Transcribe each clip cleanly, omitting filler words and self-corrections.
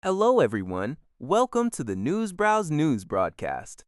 Hello, everyone. Welcome to the Newsbrowse News broadcast.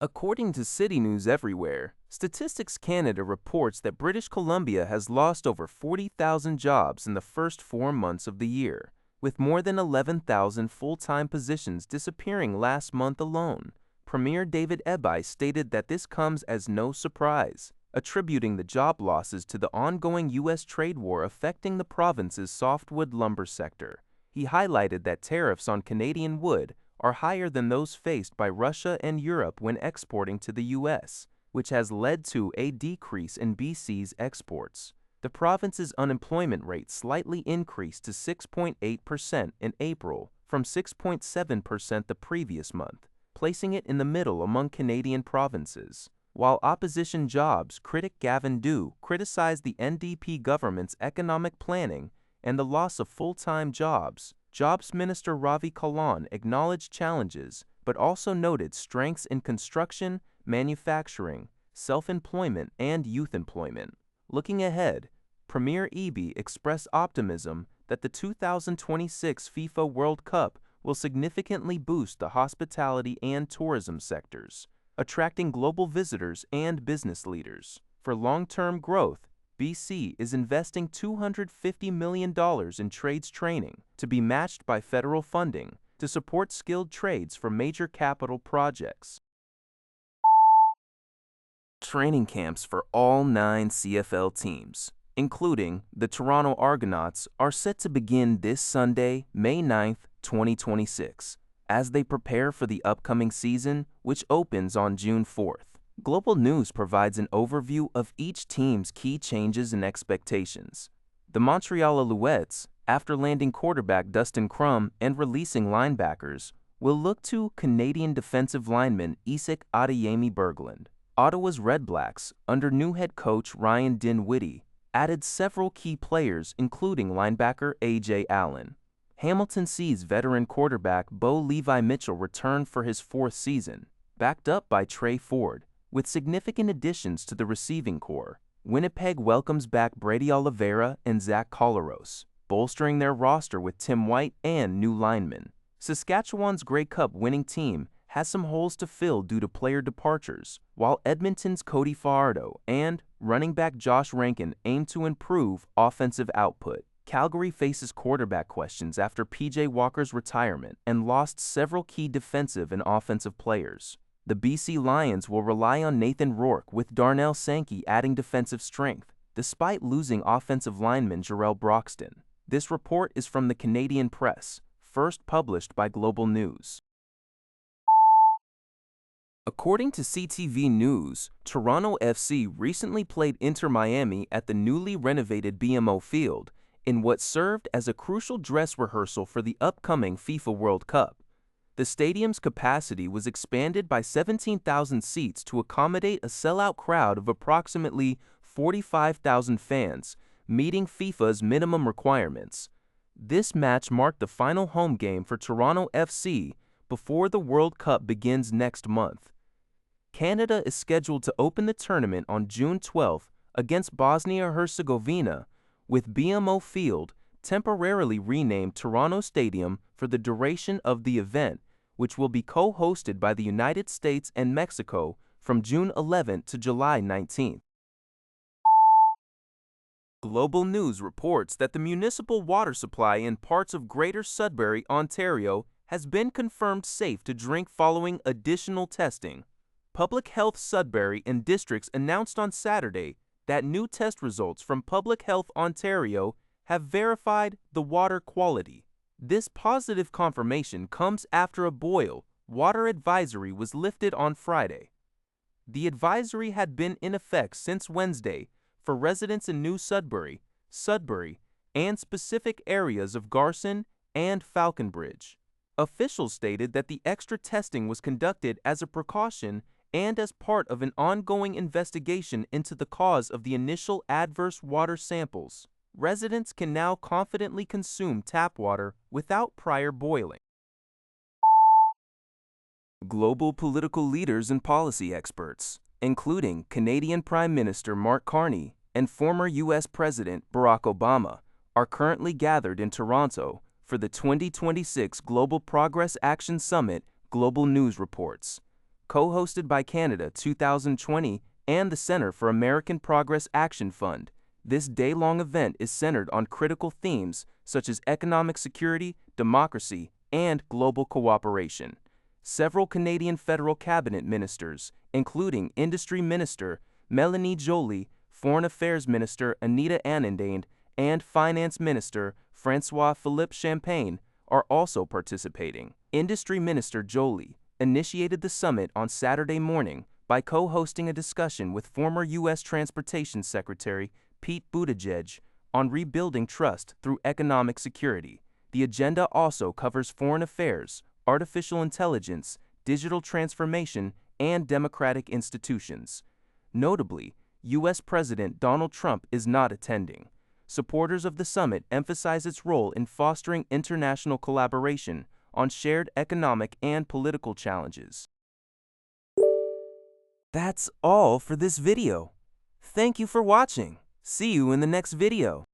According to City News Everywhere, Statistics Canada reports that British Columbia has lost over 40,000 jobs in the first 4 months of the year, with more than 11,000 full-time positions disappearing last month alone. Premier David Eby stated that this comes as no surprise, attributing the job losses to the ongoing U.S. trade war affecting the province's softwood lumber sector. He highlighted that tariffs on Canadian wood are higher than those faced by Russia and Europe when exporting to the U.S., which has led to a decrease in BC's exports. The province's unemployment rate slightly increased to 6.8% in April from 6.7% the previous month, placing it in the middle among Canadian provinces. While opposition Jobs critic Gavin Dew criticized the NDP government's economic planning and the loss of full-time jobs, Jobs Minister Ravi Kalan acknowledged challenges but also noted strengths in construction, manufacturing, self-employment, and youth employment. Looking ahead, Premier Eby expressed optimism that the 2026 FIFA World Cup will significantly boost the hospitality and tourism sectors, attracting global visitors and business leaders. For long-term growth, BC is investing $250 million in trades training to be matched by federal funding to support skilled trades for major capital projects. Training camps for all 9 CFL teams, including the Toronto Argonauts, are set to begin this Sunday, May 9th, 2026, as they prepare for the upcoming season, which opens on June 4th. Global News provides an overview of each team's key changes and expectations. The Montreal Alouettes, after landing quarterback Dustin Crum and releasing linebackers, will look to Canadian defensive lineman Isak Adeyemi-Berglund. Ottawa's Redblacks, under new head coach Ryan Dinwiddie, added several key players including linebacker A.J. Allen. Hamilton Seas veteran quarterback Bo Levi-Mitchell returned for his 4th season, backed up by Trey Ford, with significant additions to the receiving corps. Winnipeg welcomes back Brady Oliveira and Zach Collaros, bolstering their roster with Tim White and new linemen. Saskatchewan's Grey Cup winning team has some holes to fill due to player departures, while Edmonton's Cody Fajardo and running back Josh Rankin aim to improve offensive output. Calgary faces quarterback questions after P.J. Walker's retirement and lost several key defensive and offensive players. The BC Lions will rely on Nathan Rourke, with Darnell Sankey adding defensive strength, despite losing offensive lineman Jarrell Broxton. This report is from the Canadian Press, first published by Global News. According to CTV News, Toronto FC recently played Inter Miami at the newly renovated BMO Field in what served as a crucial dress rehearsal for the upcoming FIFA World Cup. The stadium's capacity was expanded by 17,000 seats to accommodate a sellout crowd of approximately 45,000 fans, meeting FIFA's minimum requirements. This match marked the final home game for Toronto FC before the World Cup begins next month. Canada is scheduled to open the tournament on June 12th against Bosnia-Herzegovina, with BMO Field temporarily renamed Toronto Stadium for the duration of the event, which will be co-hosted by the United States and Mexico from June 11th to July 19th. Global News reports that the municipal water supply in parts of Greater Sudbury, Ontario, has been confirmed safe to drink following additional testing. Public Health Sudbury and districts announced on Saturday that new test results from Public Health Ontario have verified the water quality. This positive confirmation comes after a boil water advisory was lifted on Friday. The advisory had been in effect since Wednesday for residents in New Sudbury, Sudbury, and specific areas of Garson and Falconbridge. Officials stated that the extra testing was conducted as a precaution and as part of an ongoing investigation into the cause of the initial adverse water samples. Residents can now confidently consume tap water without prior boiling. Global political leaders and policy experts, including Canadian Prime Minister Mark Carney and former U.S. President Barack Obama, are currently gathered in Toronto for the 2026 Global Progress Action Summit Global News Reports, co-hosted by Canada 2020 and the Center for American Progress Action Fund. This day-long event is centered on critical themes such as economic security, democracy, and global cooperation. Several Canadian federal cabinet ministers, including Industry Minister Melanie Joly, Foreign Affairs Minister Anita Anandane, and Finance Minister François-Philippe Champagne, are also participating. Industry Minister Joly initiated the summit on Saturday morning by co-hosting a discussion with former U.S. Transportation Secretary Pete Buttigieg on rebuilding trust through economic security. The agenda also covers foreign affairs, artificial intelligence, digital transformation, and democratic institutions. Notably, U.S. President Donald Trump is not attending. Supporters of the summit emphasize its role in fostering international collaboration on shared economic and political challenges. That's all for this video. Thank you for watching. See you in the next video.